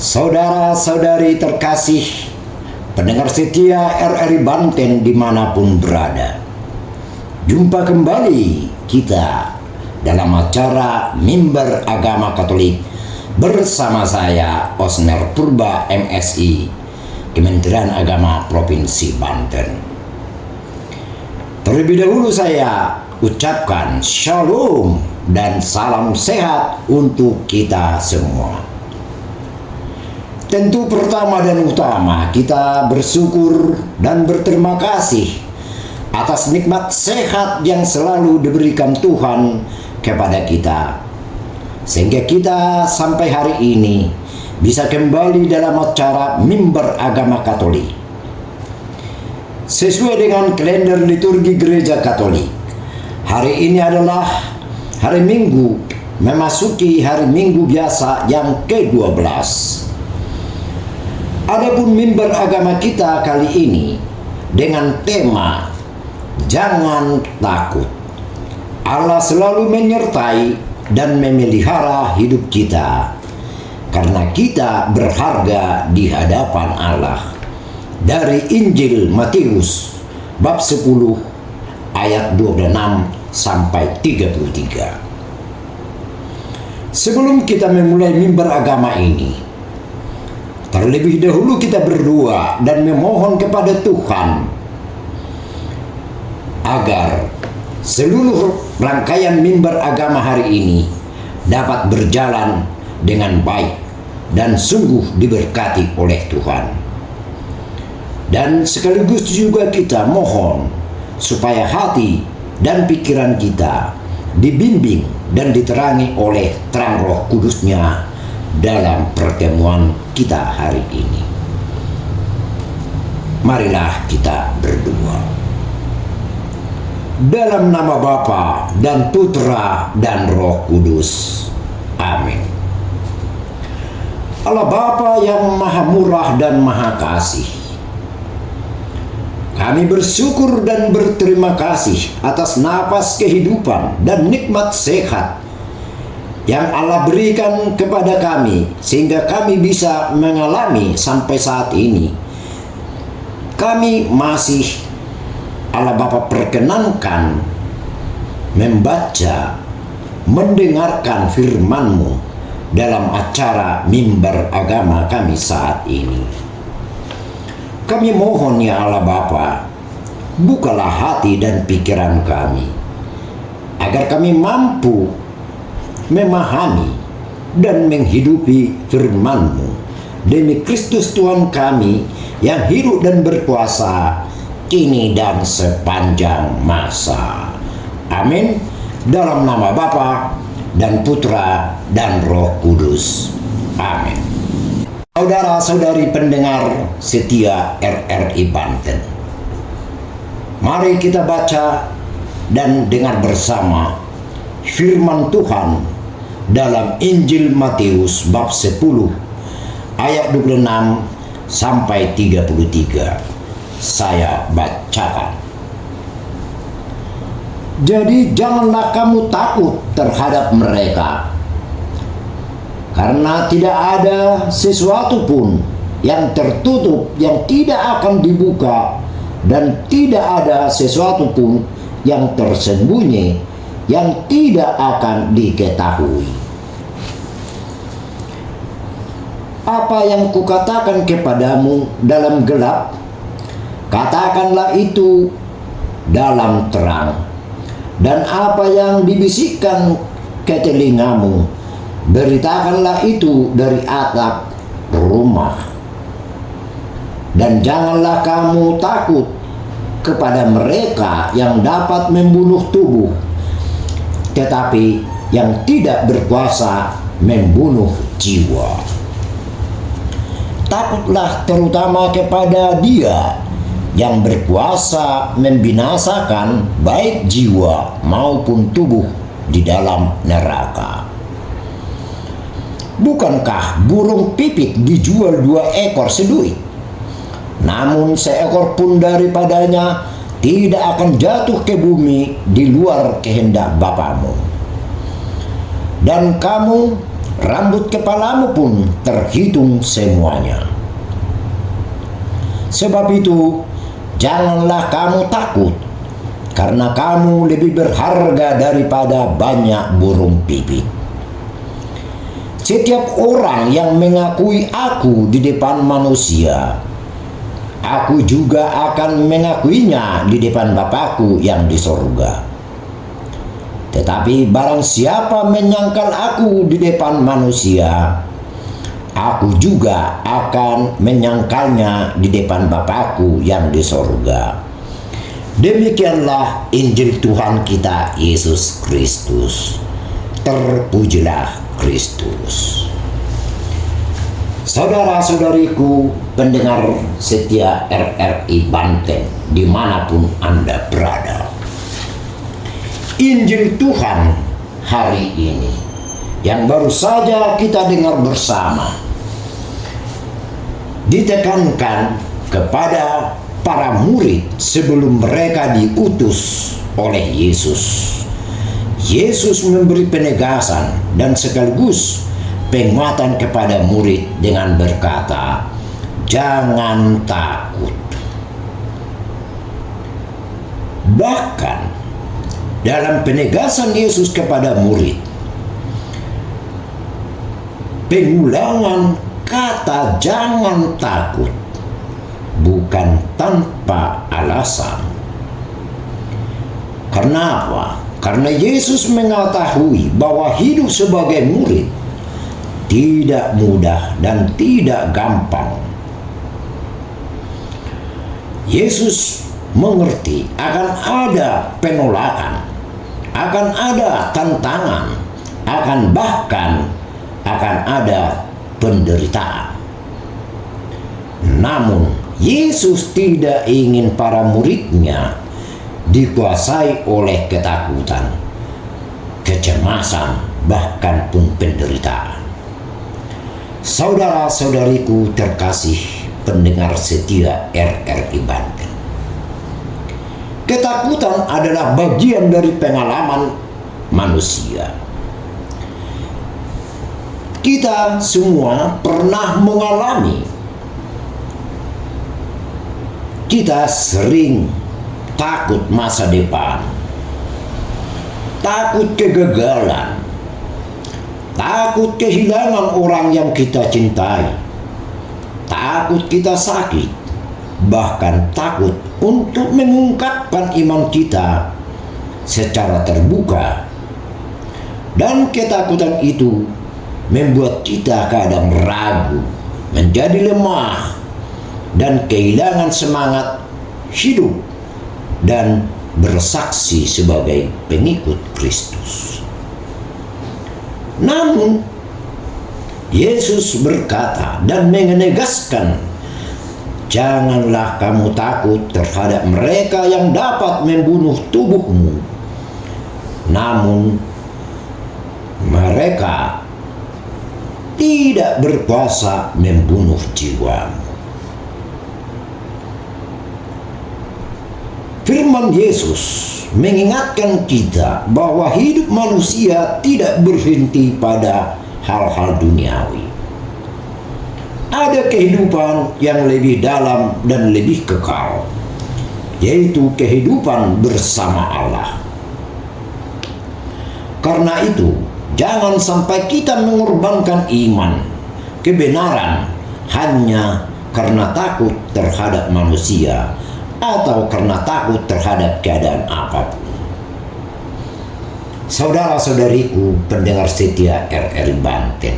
Saudara-saudari terkasih, pendengar setia RRI Banten dimanapun berada, jumpa kembali kita dalam acara Mimbar Agama Katolik bersama saya Osner Purba MSI, Kementerian Agama Provinsi Banten. Terlebih dahulu saya ucapkan Shalom dan salam sehat untuk kita semua. Tentu pertama dan utama kita bersyukur dan berterima kasih atas nikmat sehat yang selalu diberikan Tuhan kepada kita, sehingga kita sampai hari ini bisa kembali dalam acara Mimbar Agama Katolik. Sesuai dengan kalender liturgi Gereja Katolik, hari ini adalah hari Minggu, memasuki hari Minggu biasa yang ke-12. Adapun mimbar agama kita kali ini dengan tema Jangan Takut. Allah selalu menyertai dan memelihara hidup kita, karena kita berharga di hadapan Allah. Dari Injil Matius bab 10 ayat 26 sampai 33. Sebelum kita memulai mimbar agama ini, terlebih dahulu kita berdoa dan memohon kepada Tuhan agar seluruh rangkaian mimbar agama hari ini dapat berjalan dengan baik dan sungguh diberkati oleh Tuhan. Dan sekaligus juga kita mohon supaya hati dan pikiran kita dibimbing dan diterangi oleh terang Roh Kudus-Nya dalam pertemuan kita hari ini. Marilah kita berdoa. Dalam nama Bapa dan Putra dan Roh Kudus. Amin. Allah Bapa yang Maha Murah dan Maha Kasih, kami bersyukur dan berterima kasih atas napas kehidupan dan nikmat sehat yang Allah berikan kepada kami, sehingga kami bisa mengalami sampai saat ini. Kami masih Allah Bapa perkenankan membaca, mendengarkan firman-Mu dalam acara mimbar agama kami saat ini. Kami mohon ya Allah Bapa, bukalah hati dan pikiran kami, agar kami mampu memahami dan menghidupi firman-Mu demi Kristus Tuhan kami yang hidup dan berkuasa kini dan sepanjang masa. Amin. Dalam nama Bapa dan Putra dan Roh Kudus. Amin. Saudara-saudari pendengar setia RRI Banten, mari kita baca dan dengar bersama firman Tuhan dalam Injil Matius bab 10 ayat 26 sampai 33. Saya bacakan. Jadi janganlah kamu takut terhadap mereka, karena tidak ada sesuatu pun yang tertutup yang tidak akan dibuka, dan tidak ada sesuatu pun yang tersembunyi yang tidak akan diketahui. Apa yang kukatakan kepadamu dalam gelap, katakanlah itu dalam terang. Dan apa yang dibisikkan ke telingamu, beritakanlah itu dari atap rumah. Dan janganlah kamu takut kepada mereka yang dapat membunuh tubuh, tetapi yang tidak berkuasa membunuh jiwa. Takutlah terutama kepada Dia yang berkuasa membinasakan baik jiwa maupun tubuh di dalam neraka. Bukankah burung pipit dijual 2 ekor seduit? Namun seekor pun daripadanya tidak akan jatuh ke bumi di luar kehendak Bapamu. Dan kamu rambut kepalamu pun terhitung semuanya. Sebab itu, janganlah kamu takut, karena kamu lebih berharga daripada banyak burung pipit. Setiap orang yang mengakui aku di depan manusia, aku juga akan mengakuinya di depan Bapakku yang di sorga. Tetapi barang siapa menyangkal aku di depan manusia, aku juga akan menyangkalnya di depan Bapakku yang di sorga. Demikianlah Injil Tuhan kita Yesus Kristus. Terpujilah Kristus. Saudara-saudariku pendengar setia RRI Banten dimanapun Anda berada, Injil Tuhan hari ini yang baru saja kita dengar bersama ditekankan kepada para murid sebelum mereka diutus oleh Yesus. Yesus memberi penegasan dan sekaligus penguatan kepada murid dengan berkata, "Jangan takut." Bahkan dalam penegasan Yesus kepada murid, pengulangan kata "jangan takut" bukan tanpa alasan. Karena apa? Karena Yesus mengetahui bahwa hidup sebagai murid tidak mudah dan tidak gampang. Yesus mengerti akan ada penolakan, akan ada tantangan, bahkan akan ada penderitaan. Namun Yesus tidak ingin para muridnya dikuasai oleh ketakutan, kecemasan, bahkan pun penderitaan. Saudara-saudariku terkasih pendengar setia RRI Banten, ketakutan adalah bagian dari pengalaman manusia. Kita semua pernah mengalami. Kita sering takut masa depan, takut kegagalan, takut kehilangan orang yang kita cintai, takut kita sakit, bahkan takut untuk mengungkapkan iman kita secara terbuka. Dan ketakutan itu membuat kita kadang ragu, menjadi lemah, dan kehilangan semangat hidup dan bersaksi sebagai pengikut Kristus. Namun Yesus berkata dan menegaskan, "Janganlah kamu takut terhadap mereka yang dapat membunuh tubuhmu, namun mereka tidak berkuasa membunuh jiwamu." Firman Yesus mengingatkan kita bahwa hidup manusia tidak berhenti pada hal-hal duniawi. Ada kehidupan yang lebih dalam dan lebih kekal, yaitu kehidupan bersama Allah. Karena itu, jangan sampai kita mengorbankan iman, kebenaran hanya karena takut terhadap manusia atau karena takut terhadap keadaan apapun. Saudara-saudariku pendengar setia RRI Banten,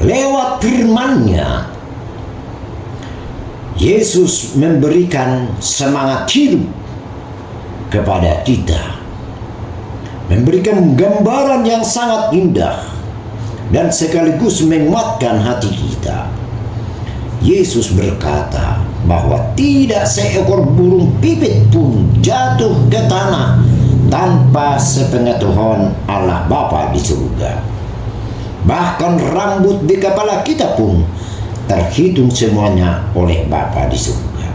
lewat firman-Nya Yesus memberikan semangat hidup kepada kita, memberikan gambaran yang sangat indah dan sekaligus menguatkan hati kita. Yesus berkata bahwa tidak seekor burung pipit pun jatuh ke tanah tanpa sepengetahuan Allah Bapa di surga. Bahkan rambut di kepala kita pun terhitung semuanya oleh Bapa di surga.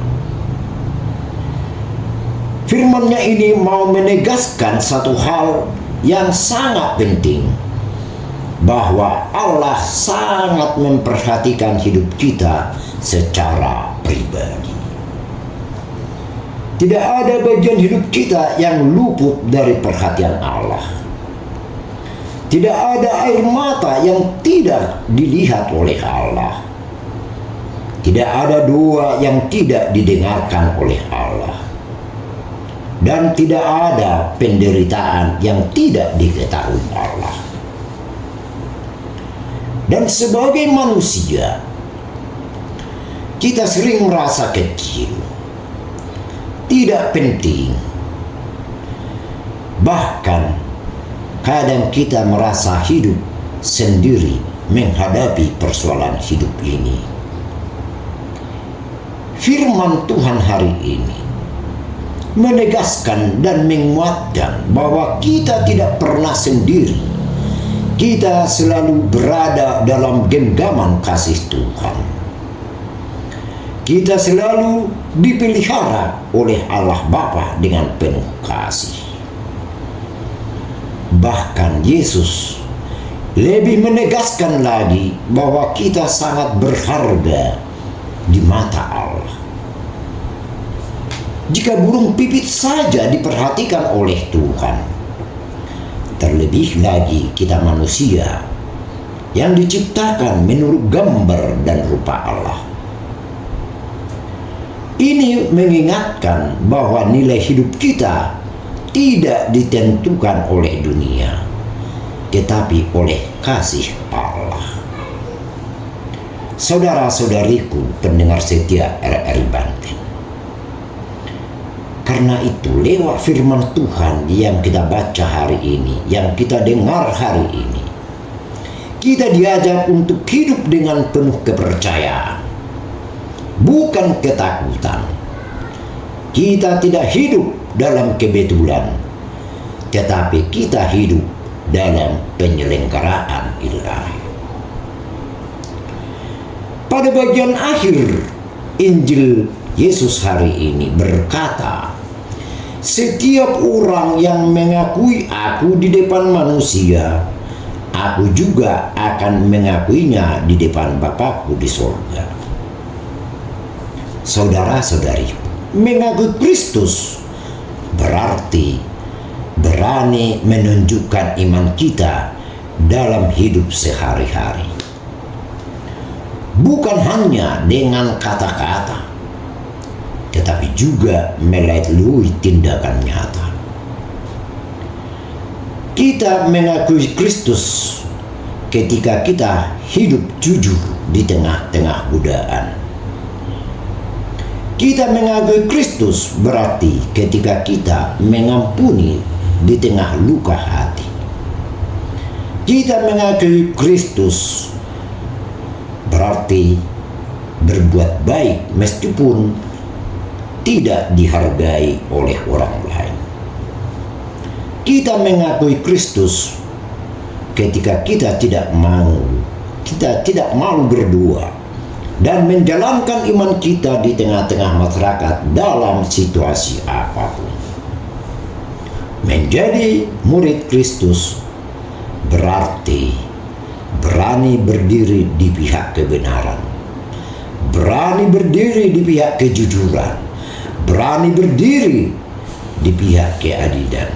Firman-Nya ini mau menegaskan satu hal yang sangat penting, bahwa Allah sangat memperhatikan hidup kita secara pribadi. Tidak ada bagian hidup kita yang luput dari perhatian Allah. Tidak ada air mata yang tidak dilihat oleh Allah. Tidak ada doa yang tidak didengarkan oleh Allah. Dan tidak ada penderitaan yang tidak diketahui Allah. Dan sebagai manusia, kita sering merasa kecil, tidak penting. Bahkan kadang kita merasa hidup sendiri menghadapi persoalan hidup ini. Firman Tuhan hari ini menegaskan dan menguatkan bahwa kita tidak pernah sendiri. Kita selalu berada dalam genggaman kasih Tuhan. Kita selalu dipelihara oleh Allah Bapa dengan penuh kasih. Bahkan Yesus lebih menegaskan lagi bahwa kita sangat berharga di mata Allah. Jika burung pipit saja diperhatikan oleh Tuhan, terlebih lagi kita manusia yang diciptakan menurut gambar dan rupa Allah. Ini mengingatkan bahwa nilai hidup kita tidak ditentukan oleh dunia, tetapi oleh kasih Allah. Saudara-saudariku pendengar setia RRI Banten, karena itu lewat firman Tuhan yang kita baca hari ini, yang kita dengar hari ini, kita diajak untuk hidup dengan penuh kepercayaan, bukan ketakutan. Kita tidak hidup dalam kebetulan, tetapi kita hidup dalam penyelenggaraan ilahi. Pada bagian akhir Injil Yesus hari ini berkata, setiap orang yang mengakui aku di depan manusia, aku juga akan mengakuinya di depan Bapakku di sorga. Saudara-saudari, mengakui Kristus berarti berani menunjukkan iman kita dalam hidup sehari-hari. Bukan hanya dengan kata-kata, tetapi juga melalui tindakan nyata. Kita mengakui Kristus ketika kita hidup jujur di tengah-tengah godaan. Kita mengakui Kristus berarti ketika kita mengampuni di tengah luka hati. Kita mengakui Kristus berarti berbuat baik meskipun tidak dihargai oleh orang lain. Kita mengakui Kristus ketika kita tidak mau berdoa dan menjalankan iman kita di tengah-tengah masyarakat dalam situasi apapun. Menjadi murid Kristus berarti berani berdiri di pihak kebenaran, berani berdiri di pihak kejujuran, berani berdiri di pihak keadilan,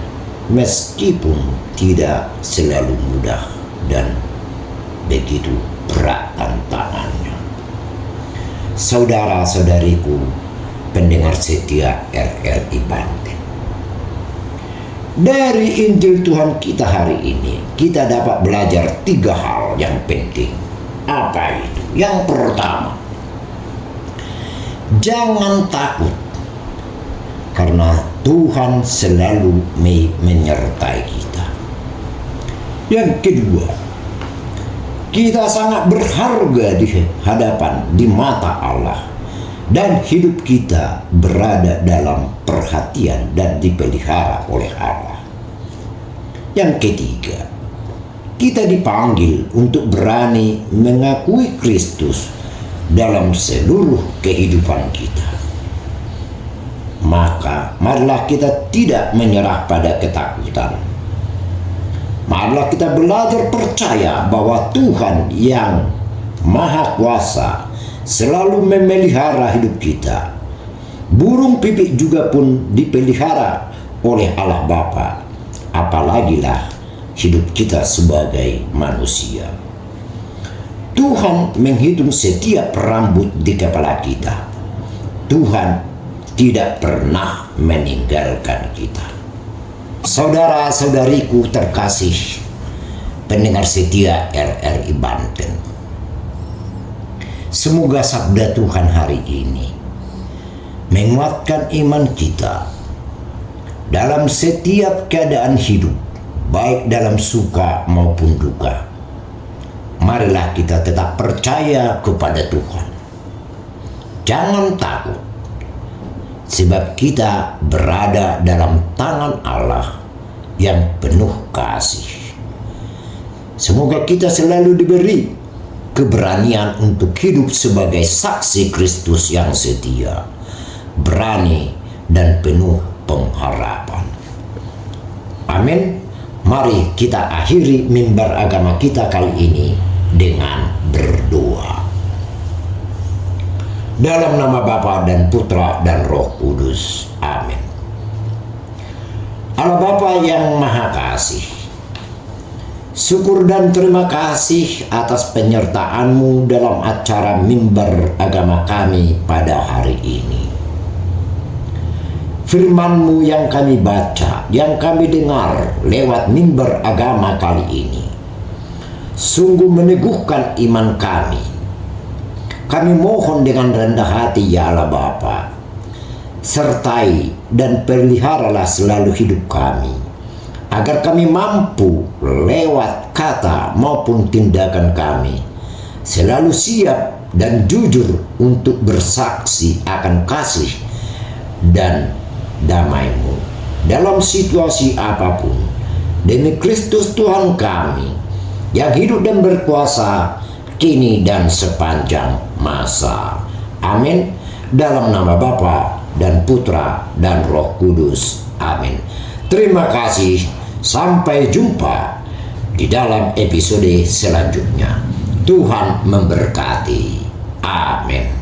meskipun tidak selalu mudah dan begitu berat tantangannya. Saudara-saudariku pendengar setia RRI Banten, dari Injil Tuhan kita hari ini, kita dapat belajar 3 hal yang penting. Apa itu? Yang pertama, jangan takut, karena Tuhan selalu menyertai kita. Yang kedua, kita sangat berharga di hadapan, di mata Allah, dan hidup kita berada dalam perhatian dan dipelihara oleh Allah. Yang ketiga, kita dipanggil untuk berani mengakui Kristus dalam seluruh kehidupan kita. Maka marilah kita tidak menyerah pada ketakutan, Marilah kita belajar percaya bahwa Tuhan yang Maha Kuasa selalu memelihara hidup kita. Burung pipik juga pun dipelihara oleh Allah Bapa, apalagilah hidup kita sebagai manusia. Tuhan menghitung setiap rambut di kepala kita. Tuhan tidak pernah meninggalkan kita. Saudara-saudariku terkasih, pendengar setia RRI Banten, semoga sabda Tuhan hari ini menguatkan iman kita dalam setiap keadaan hidup, baik dalam suka maupun duka. Marilah kita tetap percaya kepada Tuhan. Jangan takut, sebab kita berada dalam tangan Allah yang penuh kasih. Semoga kita selalu diberi keberanian untuk hidup sebagai saksi Kristus yang setia, berani, dan penuh pengharapan. Amin. Mari kita akhiri mimbar agama kita kali ini dengan berdoa. Dalam nama Bapa dan Putra dan Roh Kudus. Amin. Allah Bapa yang Maha Kasih, syukur dan terima kasih atas penyertaan-Mu dalam acara mimbar agama kami pada hari ini. Firman-Mu yang kami baca, yang kami dengar lewat mimbar agama kali ini, sungguh meneguhkan iman kami. Kami mohon dengan rendah hati, ya Allah Bapa, sertai dan peliharalah selalu hidup kami, agar kami mampu lewat kata maupun tindakan kami selalu siap dan jujur untuk bersaksi akan kasih dan damai-Mu dalam situasi apapun, demi Kristus Tuhan kami yang hidup dan berkuasa kini dan sepanjang masa. Amin. Dalam nama Bapa dan Putra dan Roh Kudus. Amin. Terima kasih. Sampai jumpa di dalam episode selanjutnya. Tuhan memberkati. Amin.